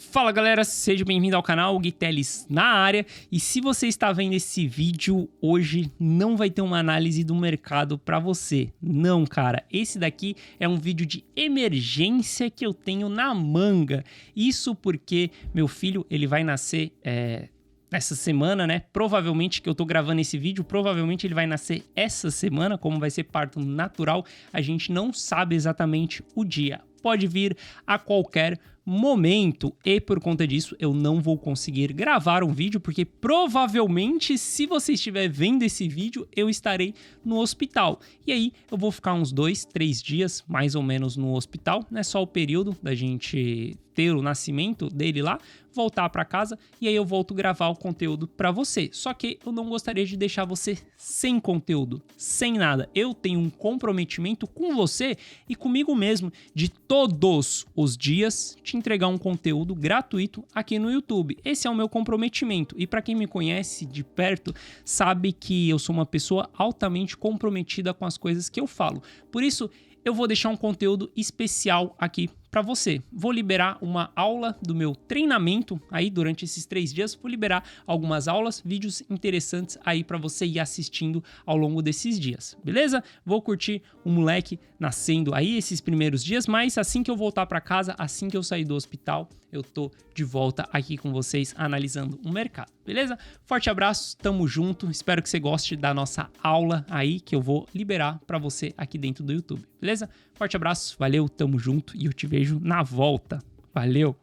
Fala galera, seja bem-vindo ao canal, Gui Teles na área. E se você está vendo esse vídeo, hoje não vai ter uma análise do mercado para você. Não, cara, esse daqui é um vídeo de emergência que eu tenho na manga. Isso porque meu filho, ele vai nascer essa semana, né? Provavelmente que eu tô gravando esse vídeo, provavelmente ele vai nascer essa semana, como vai ser parto natural, a gente não sabe exatamente o dia. Pode vir a qualquer momento e por conta disso eu não vou conseguir gravar um vídeo porque provavelmente se você estiver vendo esse vídeo eu estarei no hospital e aí eu vou ficar uns 2-3 dias mais ou menos no hospital, não é só o período da gente ter o nascimento dele lá, voltar para casa e aí eu volto gravar o conteúdo para você. Só que eu não gostaria de deixar você sem conteúdo, sem nada. Eu tenho um comprometimento com você e comigo mesmo de todos os dias te entregar um conteúdo gratuito aqui no YouTube. Esse é o meu comprometimento e para quem me conhece de perto sabe que eu sou uma pessoa altamente comprometida com as coisas que eu falo. Por isso eu vou deixar um conteúdo especial aqui para você. Vou liberar uma aula do meu treinamento aí durante esses 3 dias. Vou liberar algumas aulas, vídeos interessantes aí para você ir assistindo ao longo desses dias, beleza? Vou curtir o moleque nascendo aí esses primeiros dias, mas assim que eu voltar para casa, assim que eu sair do hospital, eu tô de volta aqui com vocês analisando o mercado, beleza? Forte abraço, tamo junto. Espero que você goste da nossa aula aí que eu vou liberar para você aqui dentro do YouTube, beleza? Forte abraço, valeu, tamo junto e eu te vejo na volta. Valeu!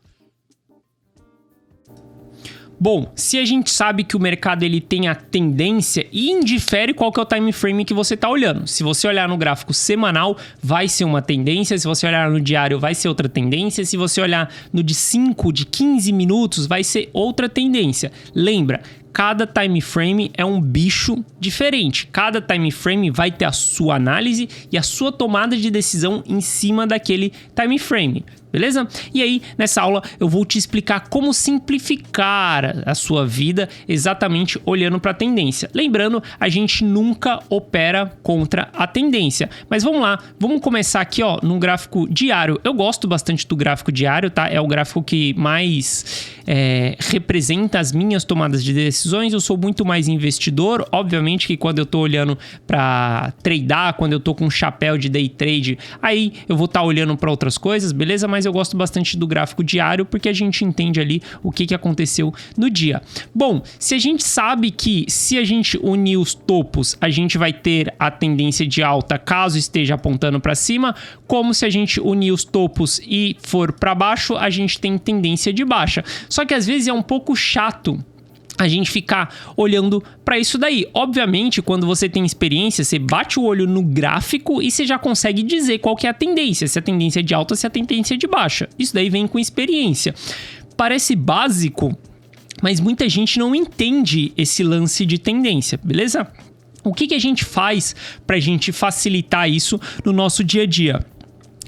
Bom, se a gente sabe que o mercado ele tem a tendência e indifere qual que é o time frame que você está olhando. Se você olhar no gráfico semanal, vai ser uma tendência. Se você olhar no diário, vai ser outra tendência. Se você olhar no de 5, de 15 minutos, vai ser outra tendência. Lembra, cada time frame é um bicho diferente. Cada time frame vai ter a sua análise e a sua tomada de decisão em cima daquele time frame. Beleza? E aí, nessa aula, eu vou te explicar como simplificar a sua vida exatamente olhando para a tendência. Lembrando, a gente nunca opera contra a tendência. Mas vamos lá, vamos começar aqui ó, no gráfico diário. Eu gosto bastante do gráfico diário, tá? É o gráfico que mais representa as minhas tomadas de decisões. Eu sou muito mais investidor. Obviamente que quando eu tô olhando para tradear, quando eu tô com um chapéu de day trade, aí eu vou estar olhando para outras coisas, beleza? Mas eu gosto bastante do gráfico diário porque a gente entende ali o que aconteceu no dia. Bom, se a gente sabe que se a gente unir os topos, a gente vai ter a tendência de alta caso esteja apontando para cima, como se a gente unir os topos e for para baixo, a gente tem tendência de baixa. Só que às vezes é um pouco chato a gente ficar olhando para isso daí. Obviamente, quando você tem experiência, você bate o olho no gráfico e você já consegue dizer qual que é a tendência, se a tendência é de alta, se a tendência é de baixa. Isso daí vem com experiência. Parece básico, mas muita gente não entende esse lance de tendência, beleza? O que a gente faz para a gente facilitar isso no nosso dia a dia?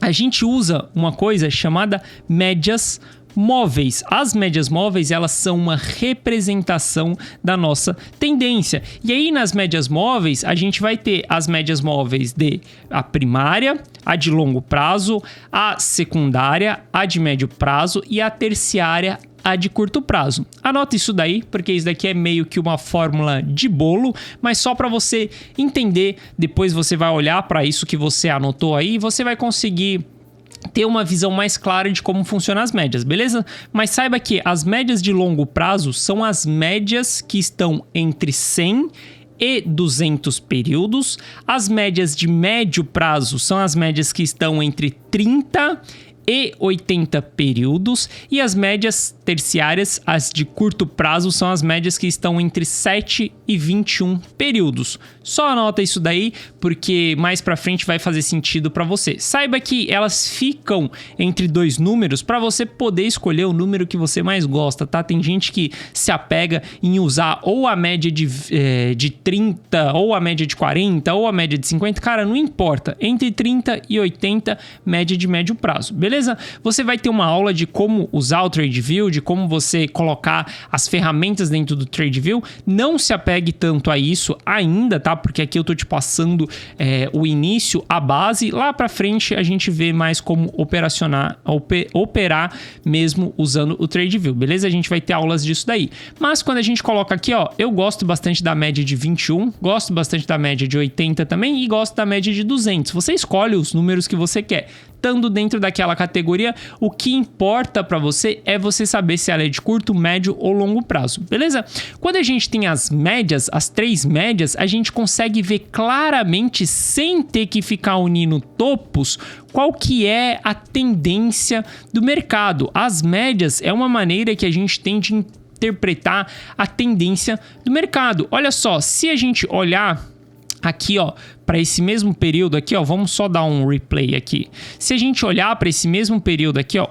A gente usa uma coisa chamada médias móveis. As médias móveis, elas são uma representação da nossa tendência. E aí, nas médias móveis, a gente vai ter as médias móveis de a primária, a de longo prazo, a secundária, a de médio prazo e a terciária, a de curto prazo. Anota isso daí, porque isso daqui é meio que uma fórmula de bolo, mas só para você entender, depois você vai olhar para isso que você anotou aí e você vai conseguir ter uma visão mais clara de como funcionam as médias, beleza? Mas saiba que as médias de longo prazo são as médias que estão entre 100 e 200 períodos. As médias de médio prazo são as médias que estão entre 30 e 80 períodos, e as médias terciárias, as de curto prazo, são as médias que estão entre 7 e 21 períodos. Só anota isso daí, porque mais pra frente vai fazer sentido para você. Saiba que elas ficam entre dois números para você poder escolher o número que você mais gosta, tá? Tem gente que se apega em usar ou a média de 30, ou a média de 40, ou a média de 50. Cara, não importa. Entre 30 e 80, média de médio prazo, beleza? beleza? Você vai ter uma aula de como usar o TradeView, de como você colocar as ferramentas dentro do TradeView. Não se apegue tanto a isso ainda, tá? Porque aqui eu tô te passando o início, a base. Lá pra frente a gente vê mais como operar mesmo usando o TradeView, beleza? A gente vai ter aulas disso daí. Mas quando a gente coloca aqui, ó, eu gosto bastante da média de 21, gosto bastante da média de 80 também e gosto da média de 200. Você escolhe os números que você quer. Estando dentro daquela categoria, o que importa para você é você saber se ela é de curto, médio ou longo prazo, beleza? Quando a gente tem as médias, as 3 médias, a gente consegue ver claramente, sem ter que ficar unindo topos, qual que é a tendência do mercado. As médias é uma maneira que a gente tem de interpretar a tendência do mercado. Olha só, se a gente olhar aqui, ó, para esse mesmo período aqui, ó, vamos só dar um replay aqui. Se a gente olhar para esse mesmo período aqui, ó,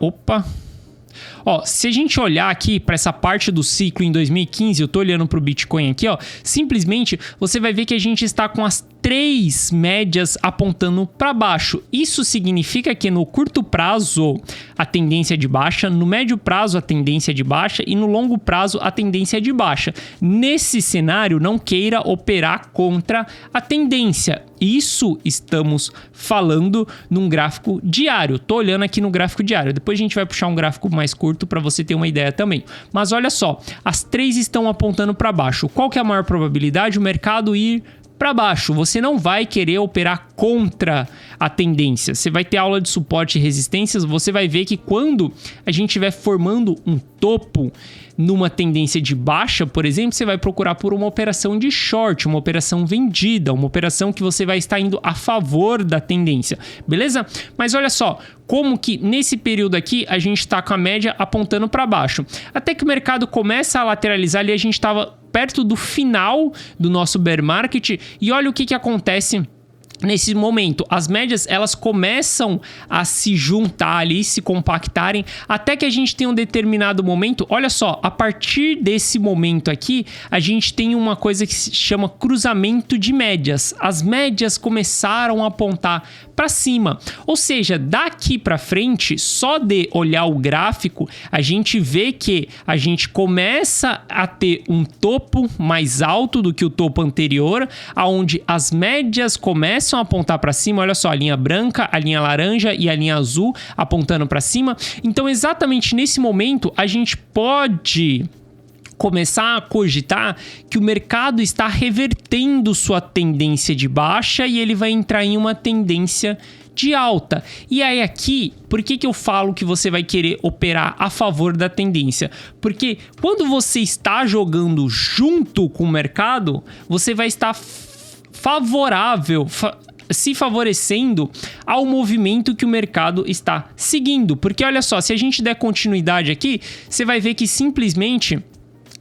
ó, se a gente olhar aqui para essa parte do ciclo em 2015, eu tô olhando para o Bitcoin aqui, ó, simplesmente você vai ver que a gente está com as 3 médias apontando para baixo. Isso significa que no curto prazo a tendência é de baixa, no médio prazo a tendência é de baixa e no longo prazo a tendência é de baixa. Nesse cenário, não queira operar contra a tendência. Isso estamos falando num gráfico diário. Tô olhando aqui no gráfico diário. Depois a gente vai puxar um gráfico mais curto para você ter uma ideia também. Mas olha só, as 3 estão apontando para baixo. Qual que é a maior probabilidade? O mercado ir para baixo. Você não vai querer operar contra a tendência. Você vai ter aula de suporte e resistências. Você vai ver que quando a gente estiver formando um topo numa tendência de baixa, por exemplo, você vai procurar por uma operação de short, uma operação vendida, uma operação que você vai estar indo a favor da tendência, beleza? Mas olha só, como que nesse período aqui a gente está com a média apontando para baixo. Até que o mercado começa a lateralizar ali, a gente estava perto do final do nosso bear market e olha o que acontece nesse momento. As médias, elas começam a se juntar ali, se compactarem, até que a gente tem um determinado momento. Olha só, a partir desse momento aqui, a gente tem uma coisa que se chama cruzamento de médias. As médias começaram a apontar para cima. Ou seja, daqui para frente, só de olhar o gráfico, a gente vê que a gente começa a ter um topo mais alto do que o topo anterior, aonde as médias começam a apontar para cima. Olha só, a linha branca, a linha laranja e a linha azul apontando para cima. Então, exatamente nesse momento, a gente pode começar a cogitar que o mercado está revertendo sua tendência de baixa e ele vai entrar em uma tendência de alta. E aí aqui, por que eu falo que você vai querer operar a favor da tendência? Porque quando você está jogando junto com o mercado, você vai estar favorável, se favorecendo ao movimento que o mercado está seguindo. Porque olha só, se a gente der continuidade aqui, você vai ver que simplesmente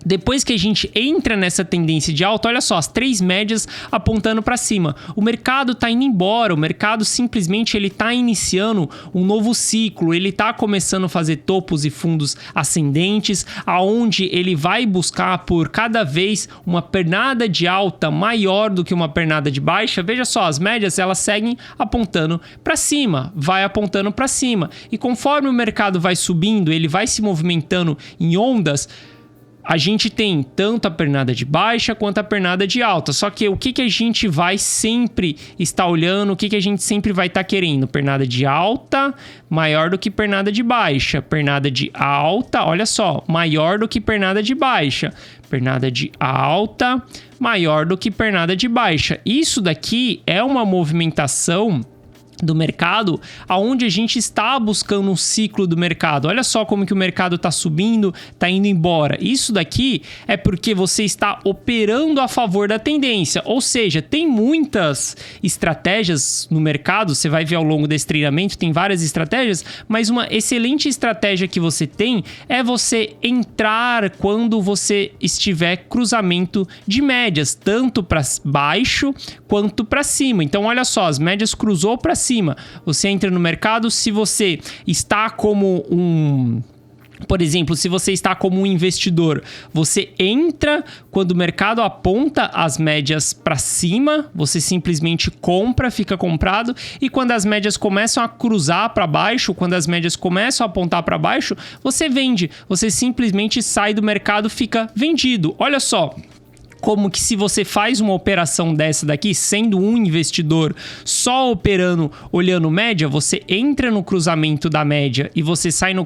depois que a gente entra nessa tendência de alta, olha só, as 3 médias apontando para cima. O mercado está indo embora, o mercado simplesmente ele está iniciando um novo ciclo, ele está começando a fazer topos e fundos ascendentes, aonde ele vai buscar por cada vez uma pernada de alta maior do que uma pernada de baixa. Veja só, as médias elas seguem apontando para cima, vai apontando para cima. E conforme o mercado vai subindo, ele vai se movimentando em ondas, a gente tem tanto a pernada de baixa quanto a pernada de alta. Só que o que a gente vai sempre estar olhando, o que a gente sempre vai estar querendo? Pernada de alta maior do que pernada de baixa. Pernada de alta, olha só, maior do que pernada de baixa. Pernada de alta maior do que pernada de baixa. Isso daqui é uma movimentação do mercado, aonde a gente está buscando um ciclo do mercado. Olha só como que o mercado está subindo, está indo embora. Isso daqui é porque você está operando a favor da tendência. Ou seja, tem muitas estratégias no mercado, você vai ver ao longo desse treinamento, tem várias estratégias, mas uma excelente estratégia que você tem é você entrar quando você estiver cruzamento de médias, tanto para baixo quanto para cima. Então, olha só, as médias cruzou para cima. Você entra no mercado, se você está como Por exemplo, se você está como um investidor, você entra quando o mercado aponta as médias para cima, você simplesmente compra, fica comprado, e quando as médias começam a cruzar para baixo, quando as médias começam a apontar para baixo, você vende, você simplesmente sai do mercado, fica vendido. Olha só. Como que se você faz uma operação dessa daqui, sendo um investidor só operando, olhando média, você entra no cruzamento da média e você sai no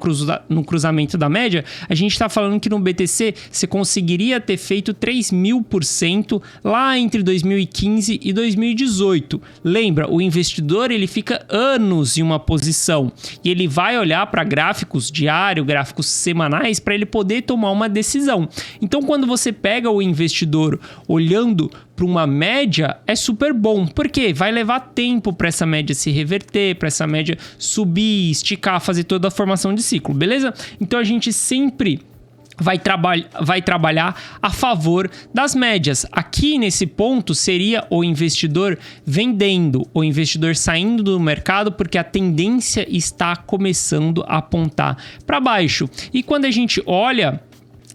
cruzamento da média, a gente está falando que no BTC você conseguiria ter feito 3.000% lá entre 2015 e 2018. Lembra, o investidor ele fica anos em uma posição e ele vai olhar para gráficos diários, gráficos semanais para ele poder tomar uma decisão. Então, quando você pega o investidor olhando para uma média, é super bom. Por quê? Vai levar tempo para essa média se reverter, para essa média subir, esticar, fazer toda a formação de ciclo, beleza? Então a gente sempre vai trabalhar a favor das médias. Aqui nesse ponto seria o investidor vendendo, o investidor saindo do mercado porque a tendência está começando a apontar para baixo. E quando a gente olha,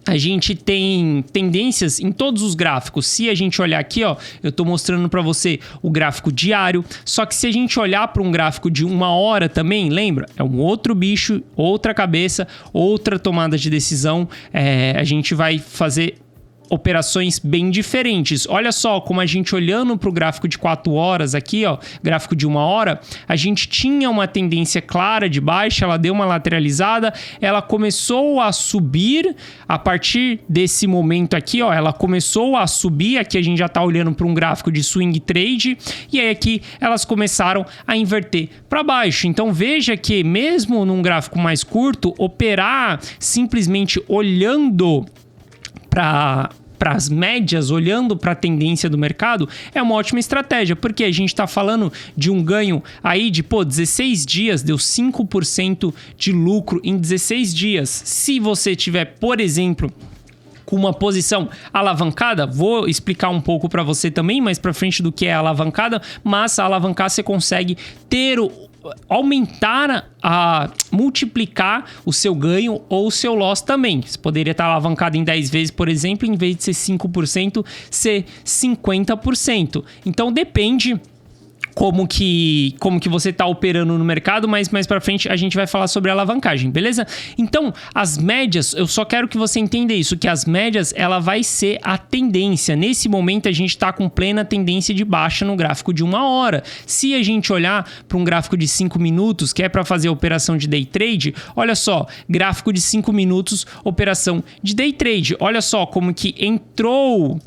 a gente tem tendências em todos os gráficos. Se a gente olhar aqui, ó, eu estou mostrando para você o gráfico diário. Só que se a gente olhar para um gráfico de 1 hora também, lembra? É um outro bicho, outra cabeça, outra tomada de decisão. A gente vai fazer operações bem diferentes. Olha só como a gente olhando para o gráfico de 4 horas aqui, ó, gráfico de 1 hora, a gente tinha uma tendência clara de baixa, ela deu uma lateralizada, ela começou a subir a partir desse momento aqui, ó, ela começou a subir, aqui a gente já está olhando para um gráfico de swing trade, e aí aqui elas começaram a inverter para baixo. Então veja que mesmo num gráfico mais curto, operar simplesmente olhando para as médias, olhando para a tendência do mercado, é uma ótima estratégia, porque a gente está falando de um ganho aí de 16 dias, deu 5% de lucro em 16 dias. Se você tiver, por exemplo, com uma posição alavancada, vou explicar um pouco para você também, mais para frente do que é alavancada, mas a alavancar você consegue ter aumentar, multiplicar o seu ganho ou o seu loss também. Você poderia estar alavancado em 10 vezes, por exemplo, em vez de ser 5%, ser 50%. Então depende como que você está operando no mercado, mas mais para frente a gente vai falar sobre a alavancagem, beleza? Então, as médias, eu só quero que você entenda isso, que as médias, ela vai ser a tendência. Nesse momento, a gente está com plena tendência de baixa no gráfico de 1 hora. Se a gente olhar para um gráfico de 5 minutos, que é para fazer a operação de day trade, olha só, gráfico de 5 minutos, operação de day trade. Olha só como que entrou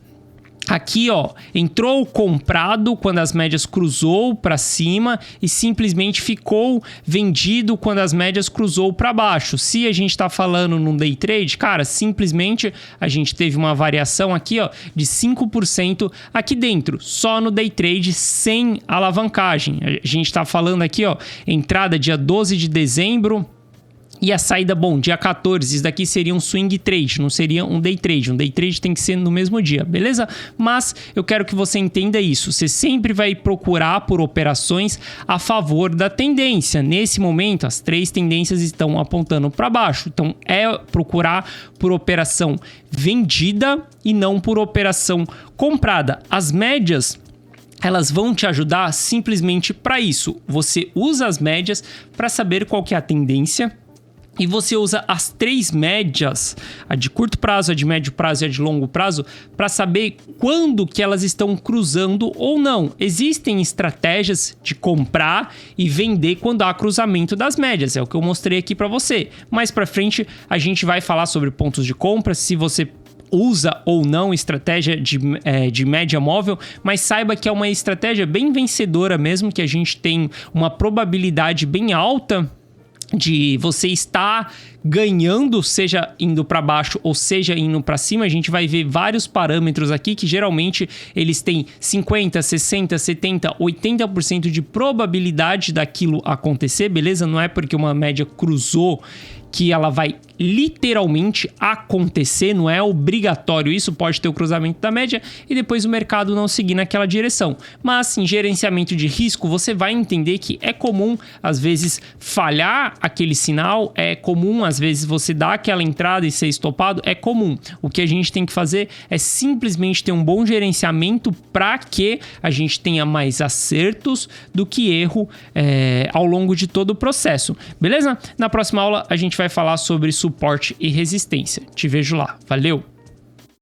aqui, ó, entrou comprado quando as médias cruzou para cima e simplesmente ficou vendido quando as médias cruzou para baixo. Se a gente está falando num day trade, cara, simplesmente a gente teve uma variação aqui, ó, de 5% aqui dentro, só no day trade sem alavancagem. A gente está falando aqui, ó, entrada dia 12 de dezembro. E a saída, bom, dia 14, isso daqui seria um swing trade, não seria um day trade. Um day trade tem que ser no mesmo dia, beleza? Mas eu quero que você entenda isso. Você sempre vai procurar por operações a favor da tendência. Nesse momento, as 3 tendências estão apontando para baixo. Então, é procurar por operação vendida e não por operação comprada. As médias, elas vão te ajudar simplesmente para isso. Você usa as médias para saber qual que é a tendência. E você usa as 3 médias, a de curto prazo, a de médio prazo e a de longo prazo, para saber quando que elas estão cruzando ou não. Existem estratégias de comprar e vender quando há cruzamento das médias. É o que eu mostrei aqui para você. Mais para frente, a gente vai falar sobre pontos de compra, se você usa ou não estratégia de média móvel, mas saiba que é uma estratégia bem vencedora mesmo, que a gente tem uma probabilidade bem alta de você estar ganhando, seja indo para baixo ou seja indo para cima. A gente vai ver vários parâmetros aqui que geralmente eles têm 50, 60, 70, 80% de probabilidade daquilo acontecer, beleza? Não é porque uma média cruzou que ela vai literalmente acontecer, não é obrigatório isso, pode ter o cruzamento da média e depois o mercado não seguir naquela direção. Mas em gerenciamento de risco, você vai entender que é comum às vezes falhar aquele sinal, é comum às vezes você dar aquela entrada e ser estopado, é comum. O que a gente tem que fazer é simplesmente ter um bom gerenciamento para que a gente tenha mais acertos do que erro ao longo de todo o processo. Beleza? Na próxima aula a gente vai falar sobre suporte e resistência. Te vejo lá. Valeu!